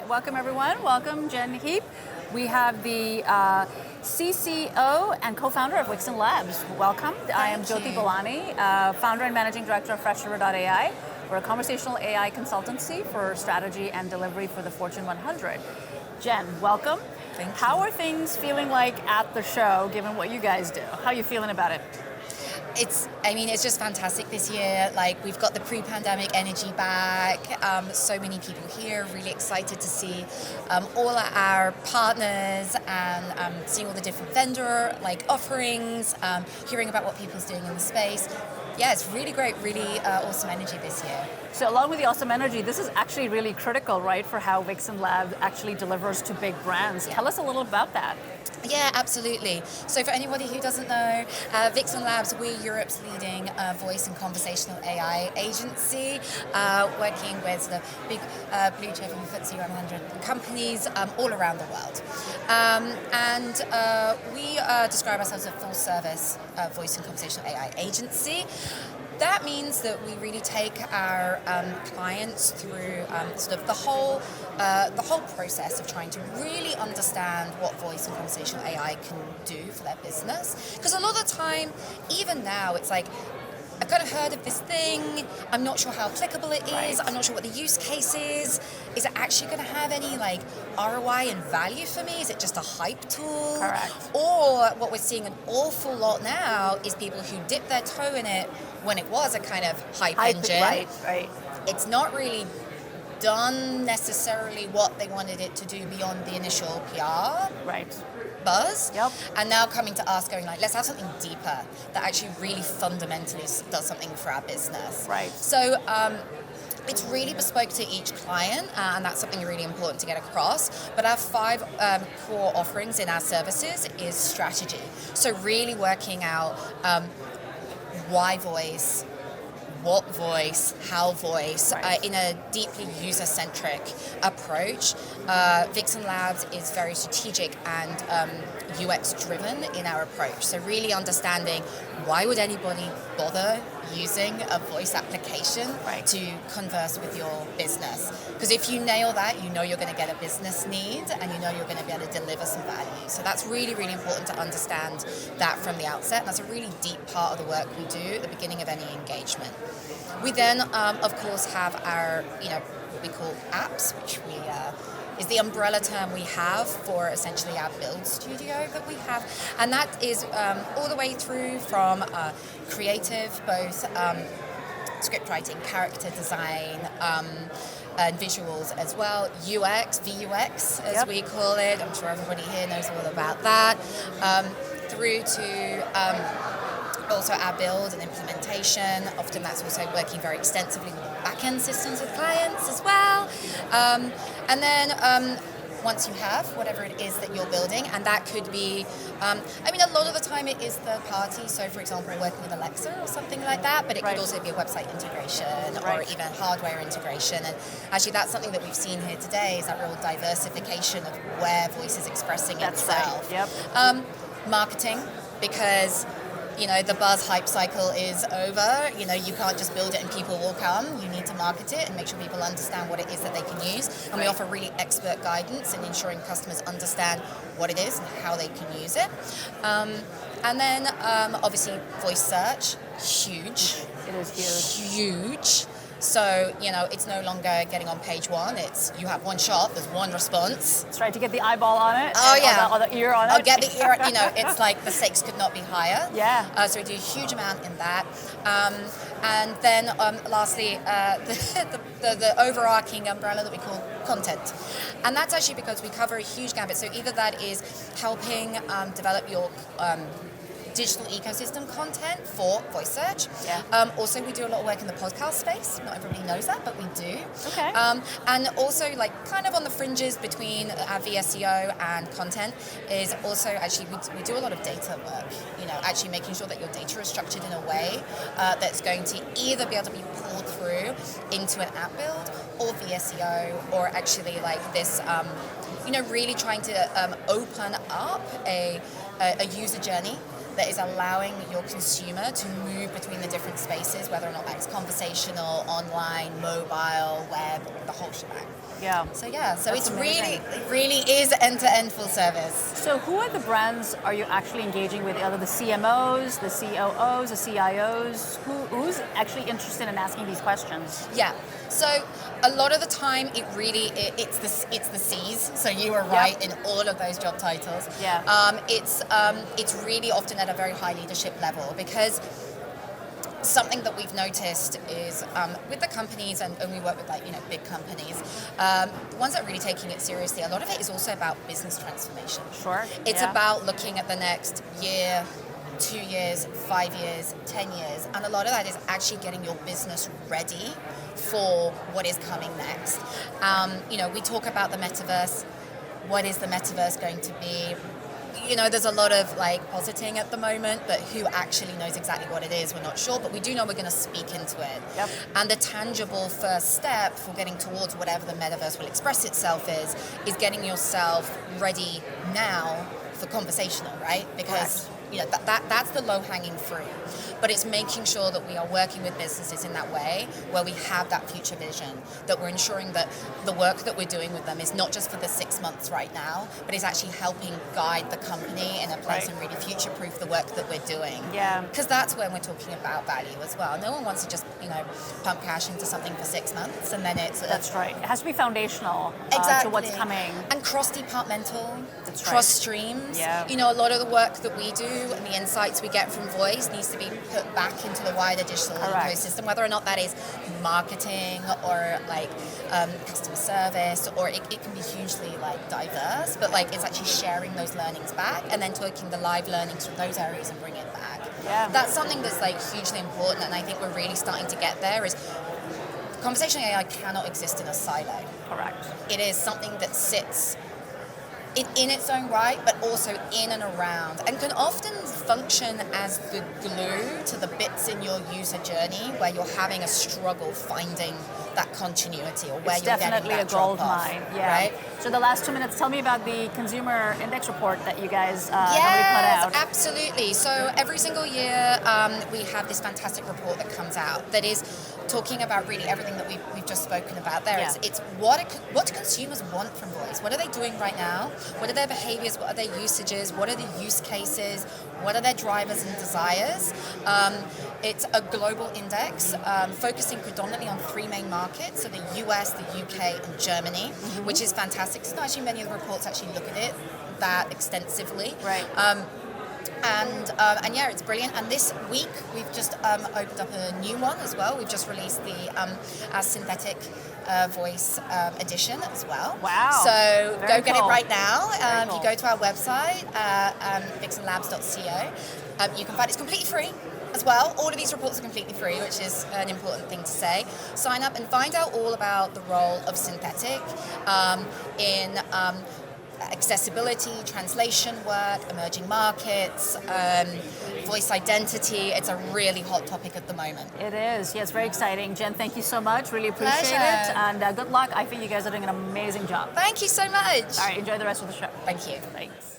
Welcome everyone. Welcome Jen Heape. We have the CCO and co-founder of Vixen Labs. Welcome. I am Joti Balani, founder and managing director of FreshRiver.ai. We're a conversational AI consultancy for strategy and delivery for the Fortune 100. Jen, welcome. Thank you. How are things feeling like at the show, given what you guys do? How are you feeling about it? It's just fantastic this year. Like, we've got the pre-pandemic energy back. So many people here, really excited to see all our partners and seeing all the different vendor offerings, hearing about what people's doing in the space. Yeah, it's really great, really awesome energy this year. So along with the awesome energy, this is actually really critical, right, for how Vixen Lab actually delivers to big brands. Yeah. Tell us a little about that. Yeah, absolutely. So for anybody who doesn't know, Vixen Labs, we're Europe's leading voice and conversational AI agency, working with the big blue chip and FTSE 100 companies all around the world. We describe ourselves as a full-service voice and conversational AI agency. That means that we really take our clients through sort of the whole process of trying to really understand what voice and conversational AI can do for their business. Because a lot of the time, even now, it's like, I've kind of heard of this thing, I'm not sure how applicable it is, right. I'm not sure what the use case is it actually going to have any ROI and value for me? Is it just a hype tool? Correct. Or what we're seeing an awful lot now is people who dip their toe in it when it was a kind of hype engine. Right. It's not really done necessarily what they wanted it to do beyond the initial PR. Right. Buzz. Yep. And now coming to us going let's have something deeper that actually really fundamentally does something for our business. Right. So it's really bespoke to each client, and that's something really important to get across. But our 5 core offerings in our services is strategy. So really working out why voice, what voice, how voice, right. In a deeply user-centric approach. Vixen Labs is very strategic and UX-driven in our approach. So really understanding why would anybody bother using a voice application right. to converse with your business. Because if you nail that, you know you're going to get a business need and you know you're going to be able to deliver some value. So that's really, really important to understand that from the outset. And that's a really deep part of the work we do at the beginning of any engagement. We then, of course, have our, what we call apps, which is the umbrella term we have for essentially our build studio that we have. And that is all the way through from creative, both script writing, character design, and visuals as well, UX, VUX as yep. we call it. I'm sure everybody here knows all about that. Through to also our build and implementation. Often that's also working very extensively with back-end systems with clients as well. And then once you have whatever it is that you're building, and that could be, a lot of the time it is third party. So for example, working with Alexa or something like that, but it right. could also be a website integration right. or even hardware integration. And actually that's something that we've seen here today is that real diversification of where voice is expressing That's itself. Right. Yep. Marketing, because the buzz hype cycle is over. You can't just build it and people will come. You need to market it and make sure people understand what it is that they can use. And we offer really expert guidance in ensuring customers understand what it is and how they can use it. And then obviously voice search, huge. It is Huge. So, it's no longer getting on page 1. It's you have one shot, there's one response. That's right, to get the eyeball on it. Oh, yeah. Or the ear on it. I'll get the ear, it's like the stakes could not be higher. Yeah. So we do a huge amount in that. And then lastly, the overarching umbrella that we call content. And that's actually because we cover a huge gambit. So either that is helping develop your digital ecosystem content for voice search. Yeah. Also, we do a lot of work in the podcast space. Not everybody knows that, but we do. Okay. And also, kind of on the fringes between our VSEO and content is also actually we do a lot of data work. Actually making sure that your data is structured in a way that's going to either be able to be pulled through into an app build or VSEO, or actually this, really trying to open up a user journey that is allowing your consumer to move between the different spaces, whether or not that's conversational, online, mobile, web, the whole shebang. Yeah. So That's it's amazing. really is end-to-end full service. So who are the brands are you actually engaging with? Either the CMOs, the COOs, the CIOs? Who's actually interested in asking these questions? Yeah. So a lot of the time, it's the C's. So you were right in all of those job titles. Yeah. It's really often at a very high leadership level, because something that we've noticed is with the companies, and we work with big companies, the ones that are really taking it seriously, a lot of it is also about business transformation. Sure. It's about looking at the next year, 2 years, 5 years, 10 years, and a lot of that is actually getting your business ready for what is coming next. We talk about the metaverse. What is the metaverse going to be? There's a lot of positing at the moment, but who actually knows exactly what it is, we're not sure, but we do know we're going to speak into it. Yep. And the tangible first step for getting towards whatever the metaverse will express itself is getting yourself ready now for conversational, right? Because that's the low-hanging fruit. But it's making sure that we are working with businesses in that way, where we have that future vision, that we're ensuring that the work that we're doing with them is not just for the 6 months right now, but is actually helping guide the company in a place and really future-proof the work that we're doing. Yeah. Because that's when we're talking about value as well. No one wants to just, pump cash into something for 6 months and then it's... That's right. It has to be foundational to what's coming. And cross-departmental, That's right. cross-streams. Yeah. A lot of the work that we do and the insights we get from Voice needs to be put back into the wider digital ecosystem, whether or not that is marketing or customer service, or it can be hugely diverse, but it's actually sharing those learnings back and then taking the live learnings from those areas and bring it back. Yeah. That's something that's hugely important, and I think we're really starting to get there. Is conversational AI cannot exist in a silo. Correct. It is something that sits in its own right, but also in and around, and can often function as the glue to the bits in your user journey where you're having a struggle finding that continuity, or where It's you're getting definitely that a gold drop-off, mine. Yeah. right? So the last 2 minutes, tell me about the consumer index report that you guys that we Yes, put out. absolutely. So every single year we have this fantastic report that comes out that is talking about really everything that we've just spoken about there. Yeah. It's what do consumers want from Voice? What are they doing right now? What are their behaviors? What are their usages? What are the use cases? What are their drivers and desires? It's a global index focusing predominantly on 3 main markets, so the US, the UK, and Germany, which is fantastic. It's not actually many of the reports actually look at it that extensively. Right. And yeah, it's brilliant. And this week we've just opened up a new one as well. We've just released our synthetic voice edition as well. Wow. So Very go get it cool. right now. Very If cool. you go to our website, vixenlabs.co, you can find it's completely free as well. All of these reports are completely free, which is an important thing to say. Sign up and find out all about the role of synthetic in accessibility, translation work, emerging markets, voice identity. It's a really hot topic at the moment. It is. Yes, very exciting. Jen, thank you so much. Really appreciate Pleasure. it. And good luck. I think you guys are doing an amazing job. Thank you so much. All right, enjoy the rest of the show. Thank you. Thanks.